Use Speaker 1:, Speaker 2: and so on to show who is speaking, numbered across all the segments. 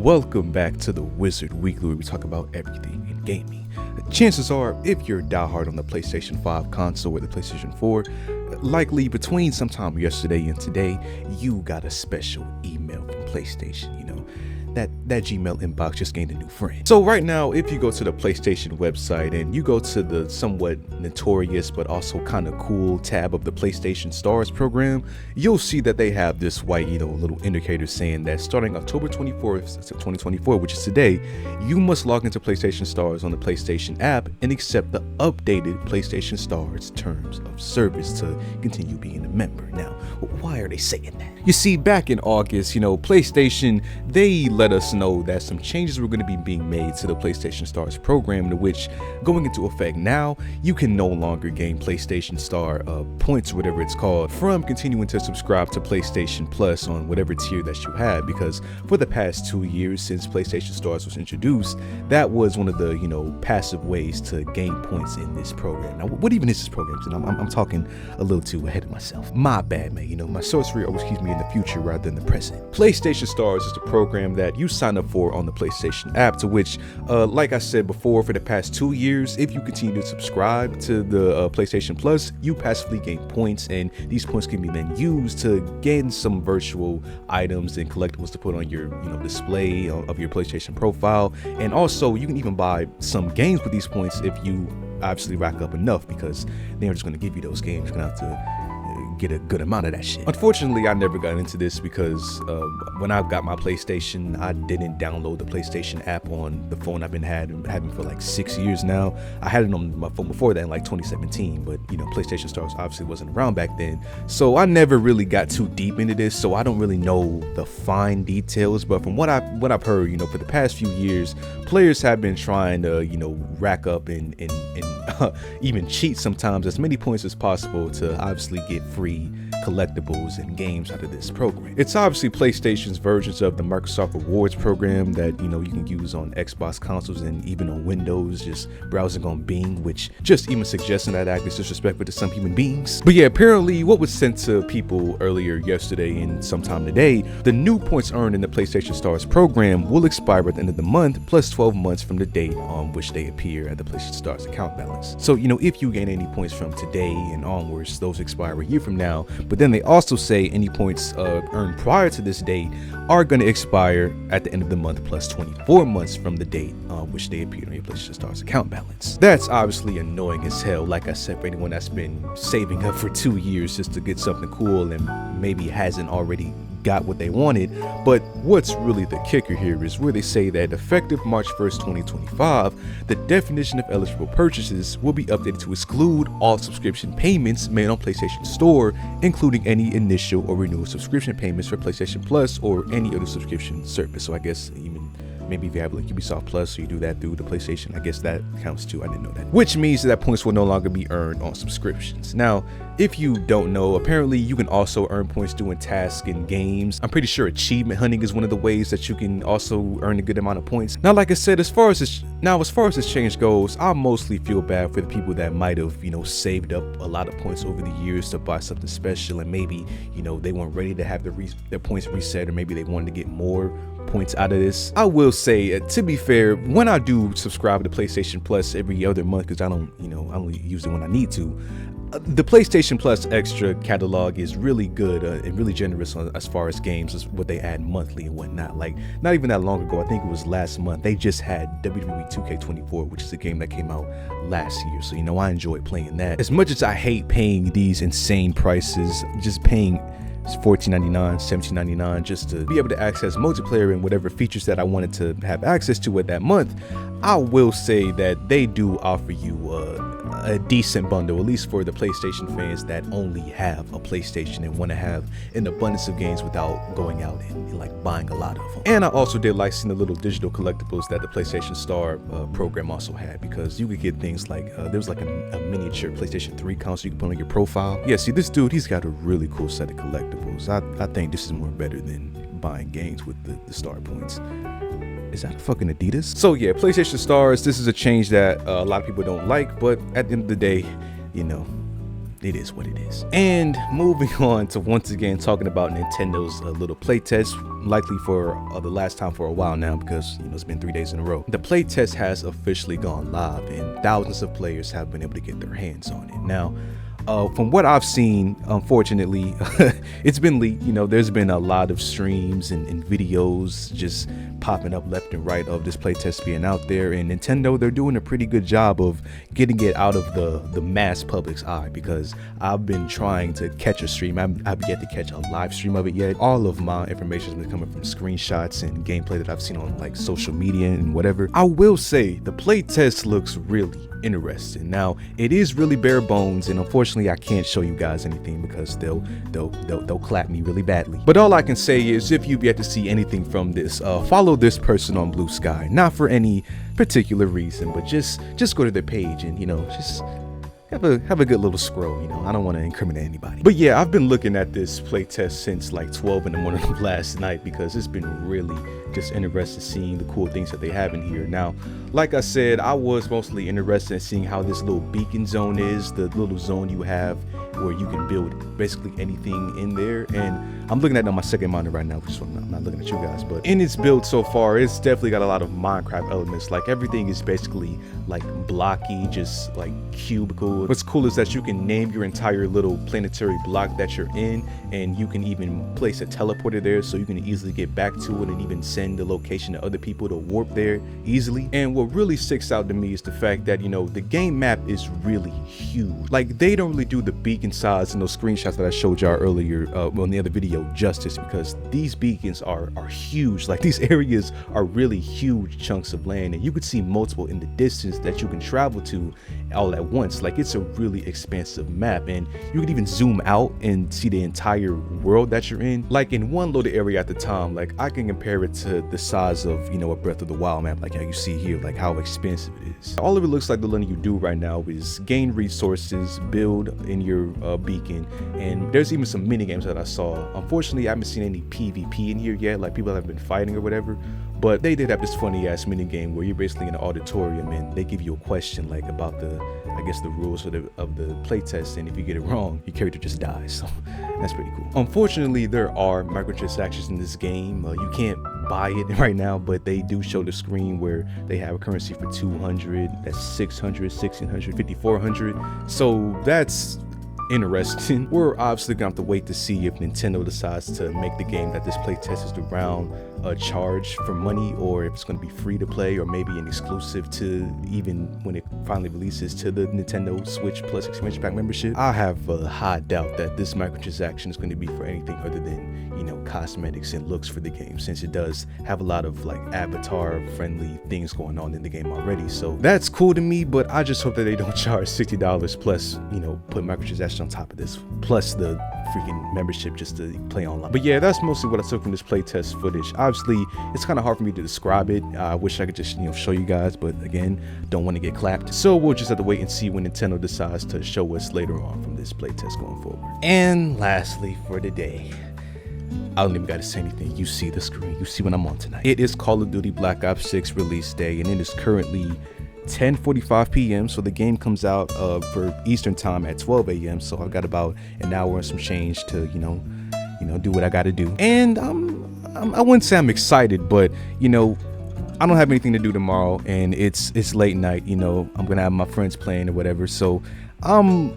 Speaker 1: Welcome back to the Wizard Weekly, where we talk about everything in gaming. Chances are, if you're diehard on the PlayStation 5 console or the PlayStation 4, likely between sometime yesterday and today, you got a special email from PlayStation. That Gmail inbox just gained a new friend. So right now, if you go to the PlayStation website and you go to the somewhat notorious but also kind of cool tab of the PlayStation Stars program, you'll see that they have this white, little indicator saying that starting October 24th, 2024, which is today, you must log into PlayStation Stars on the PlayStation app and accept the updated PlayStation Stars terms of service to continue being a member. Now, why are they saying that? You see, back in August, PlayStation, they let us know that some changes were going to be being made to the PlayStation Stars program, in which, going into effect now, you can no longer gain PlayStation Star points, or whatever it's called, from continuing to subscribe to PlayStation Plus on whatever tier that you had, because for the past 2 years since PlayStation Stars was introduced, that was one of the passive ways to gain points in this program. Now, what even is this program? I'm talking a little too ahead of myself. My bad, man. My sorcery always keeps me in the future rather than the present. PlayStation Stars is the program that you sign up for on the PlayStation app, to which, like I said before, for the past 2 years, if you continue to subscribe to the PlayStation Plus, you passively gain points, and these points can be then used to gain some virtual items and collectibles to put on your display of your PlayStation profile. And also, you can even buy some games with these points if you obviously rack up enough, because they're just going to give you those games. You're going to have to get a good amount of that shit. Unfortunately, I never got into this because when I got my PlayStation, I didn't download the PlayStation app on the phone I've been having for like 6 years now. I had it on my phone before that in like 2017, but PlayStation Stars obviously wasn't around back then, so I never really got too deep into this, so I don't really know the fine details. But from what I've heard, for the past few years, players have been trying to rack up and even cheat sometimes as many points as possible to obviously get free collectibles and games out of this program. It's obviously PlayStation's versions of the Microsoft Rewards program that you can use on Xbox consoles and even on Windows, just browsing on Bing, which just even suggesting that act is disrespectful to some human beings. But yeah, apparently what was sent to people earlier yesterday and sometime today, the new points earned in the PlayStation Stars program will expire at the end of the month, plus 12 months from the date on which they appear at the PlayStation Stars account balance. So if you gain any points from today and onwards, those expire a year from now. But then they also say any points earned prior to this date are going to expire at the end of the month, plus 24 months from the date on which they appeared on your PlayStation Stars account balance. That's obviously annoying as hell, like I said, for anyone that's been saving up for 2 years just to get something cool and maybe hasn't already got what they wanted. But what's really the kicker here is where they say that effective March 1st, 2025, the definition of eligible purchases will be updated to exclude all subscription payments made on PlayStation Store, including any initial or renewal subscription payments for PlayStation Plus or any other subscription service. So I guess even maybe if you have like Ubisoft Plus, so you do that through the PlayStation, I guess that counts too. I didn't know that. Which means that points will no longer be earned on subscriptions. Now, if you don't know, apparently you can also earn points doing tasks in games. I'm pretty sure achievement hunting is one of the ways that you can also earn a good amount of points. Now, like I said, as far as this change goes, I mostly feel bad for the people that might have, saved up a lot of points over the years to buy something special, and maybe, they weren't ready to have their points reset, or maybe they wanted to get more points out of this. I will say, to be fair, when I do subscribe to PlayStation Plus every other month, because I don't, I only use it when I need to, the PlayStation Plus extra catalog is really good and really generous as far as games, as what they add monthly and whatnot. Like, not even that long ago, I think it was last month, they just had WWE 2K24, which is a game that came out last year. So, I enjoy playing that. As much as I hate paying these insane prices, just paying $14.99, $17.99 just to be able to access multiplayer and whatever features that I wanted to have access to at that month, I will say that they do offer you a decent bundle, at least for the PlayStation fans that only have a PlayStation and want to have an abundance of games without going out and like buying a lot of them. And I also did like seeing the little digital collectibles that the PlayStation Star program also had, because you could get things like there was like a miniature PlayStation 3 console you could put on your profile. Yeah, see, this dude, he's got a really cool set of collectibles. I think this is more better than buying games with the Star points. Is that fucking Adidas? So yeah, PlayStation Stars, this is a change that a lot of people don't like, but at the end of the day, it is what it is. And moving on to once again talking about Nintendo's little playtest, likely for the last time for a while now, because you know it's been 3 days in a row. The playtest has officially gone live, and thousands of players have been able to get their hands on it. Now, from what I've seen, unfortunately, it's been leaked. You know, there's been a lot of streams and videos just popping up left and right of this playtest being out there, and Nintendo, they're doing a pretty good job of getting it out of the mass public's eye, because I've been trying to catch a stream. I've yet to catch a live stream of it yet. All of my information has been coming from screenshots and gameplay that I've seen on like social media and whatever. I will say the playtest looks really interesting. Now, it is really bare bones, and unfortunately I can't show you guys anything because they'll clap me really badly. But all I can say is, if you've yet to see anything from this, follow this person on Blue Sky, not for any particular reason, but just go to their page and, you know, just have a good little scroll. You know, I don't want to incriminate anybody. But yeah, I've been looking at this playtest since like 12 in the morning of last night, because it's been really just interested seeing the cool things that they have in here. Now, like I said, I was mostly interested in seeing how this little beacon zone is, the little zone you have where you can build basically anything in there. And I'm looking at it on my second monitor right now, which I'm not looking at you guys, but in its build so far, it's definitely got a lot of Minecraft elements. Like everything is basically like blocky, just like cubicle. What's cool is that you can name your entire little planetary block that you're in, and you can even place a teleporter there so you can easily get back to it and even send the location to other people to warp there easily. And what really sticks out to me is the fact that, you know, the game map is really huge. Like, they don't really do the beacon size and those screenshots that I showed y'all earlier on the other video justice, because these beacons are huge. Like, these areas are really huge chunks of land, and you could see multiple in the distance that you can travel to all at once. Like, it's a really expansive map, and you can even zoom out and see the entire world that you're in. Like, in one little area at the time, like I can compare it to the size of, you know, a Breath of the Wild map, like how you see here, like how expensive it is. All of it looks like the learning you do right now is gain resources, build in your beacon, and there's even some mini games that I saw. Unfortunately, I haven't seen any PvP in here yet, like people have been fighting or whatever, but they did have this funny ass mini game where you're basically in an auditorium and they give you a question like about the, I guess, the rules of the playtest, and if you get it wrong, your character just dies. So that's pretty cool. Unfortunately, there are microtransactions in this game. You can't buy it right now, but they do show the screen where they have a currency for 200, that's 600, 1600, 5400. So that's interesting. We're obviously gonna have to wait to see if Nintendo decides to make the game that this playtest is around charge for money, or if it's going to be free to play, or maybe an exclusive to, even when it finally releases, to the Nintendo Switch Plus expansion pack membership. I have a high doubt that this microtransaction is going to be for anything other than, you know, cosmetics and looks for the game, since it does have a lot of like avatar friendly things going on in the game already. So that's cool to me, but I just hope that they don't charge $60 plus, you know, put microtransactions on top of this, plus the freaking membership just to play online. But yeah, that's mostly what I took from this playtest footage. Obviously, it's kind of hard for me to describe it. I wish I could just, you know, show you guys, but again, don't want to get clapped. So we'll just have to wait and see when Nintendo decides to show us later on from this playtest going forward. And lastly for today, I don't even gotta say anything. You see the screen, you see what I'm on tonight. It is Call of Duty Black Ops 6 release day, and it is currently 10:45 p.m. so the game comes out for Eastern time at 12 a.m. so I've got about an hour and some change to you know do what I gotta do. And I wouldn't say I'm excited, but you know, I don't have anything to do tomorrow, and it's late night. You know, I'm gonna have my friends playing or whatever, so I'm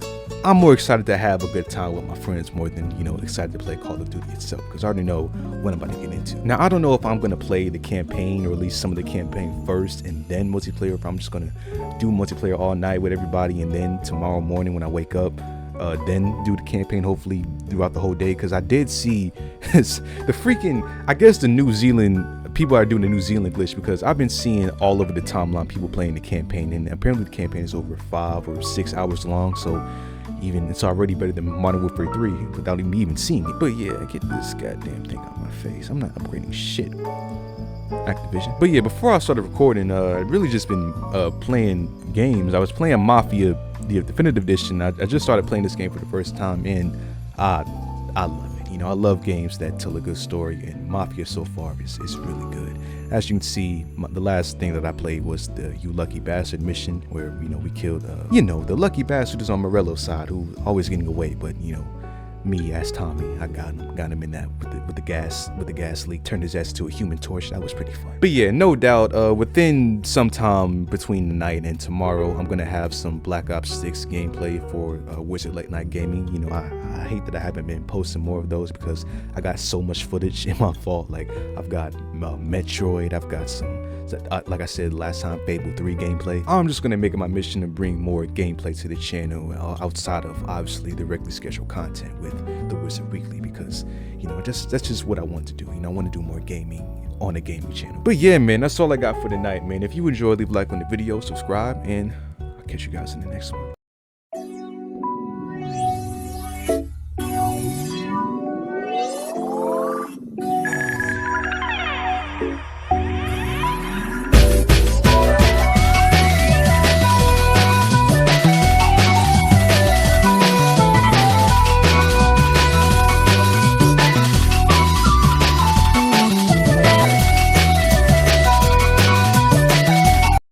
Speaker 1: more excited to have a good time with my friends more than, you know, excited to play Call of Duty itself, because I already know what I'm about to get into. Now, I don't know if I'm going to play the campaign, or at least some of the campaign first and then multiplayer, if I'm just going to do multiplayer all night with everybody, and then tomorrow morning when I wake up, then do the campaign hopefully throughout the whole day. Because I did see the freaking, I guess the New Zealand people are doing the New Zealand glitch, because I've been seeing all over the timeline people playing the campaign, and apparently the campaign is over 5 or 6 hours long, so even it's already better than Modern Warfare 3 without me even seeing it. But yeah, get this goddamn thing out of my face. I'm not upgrading shit, Activision. But yeah, before I started recording, I've really just been playing games. I was playing Mafia, the Definitive Edition. I just started playing this game for the first time, and I love it. You know, I love games that tell a good story, and Mafia so far is really good. As you can see, the last thing that I played was the You Lucky Bastard mission, where, you know, we killed, the lucky bastard is on Morello's side, who always getting away, but, you know, me as Tommy, I got him in that with the gas leak, turned his ass to a Human Torch. That was pretty fun. But yeah, no doubt, within some time between tonight and tomorrow, I'm gonna have some Black Ops 6 gameplay for Wizard Late Night Gaming. You know, I hate that I haven't been posting more of those because I got so much footage in my fault. Like, I've got Metroid, I've got some, like I said last time, Fable 3 gameplay. I'm just gonna make it my mission to bring more gameplay to the channel outside of obviously the regularly scheduled content with the Wizard Weekly, because, you know, that's just what I want to do. You know, I want to do more gaming on a gaming channel. But yeah, man, that's all I got for tonight, man. If you enjoyed, leave a like on the video, subscribe, and I'll catch you guys in the next one.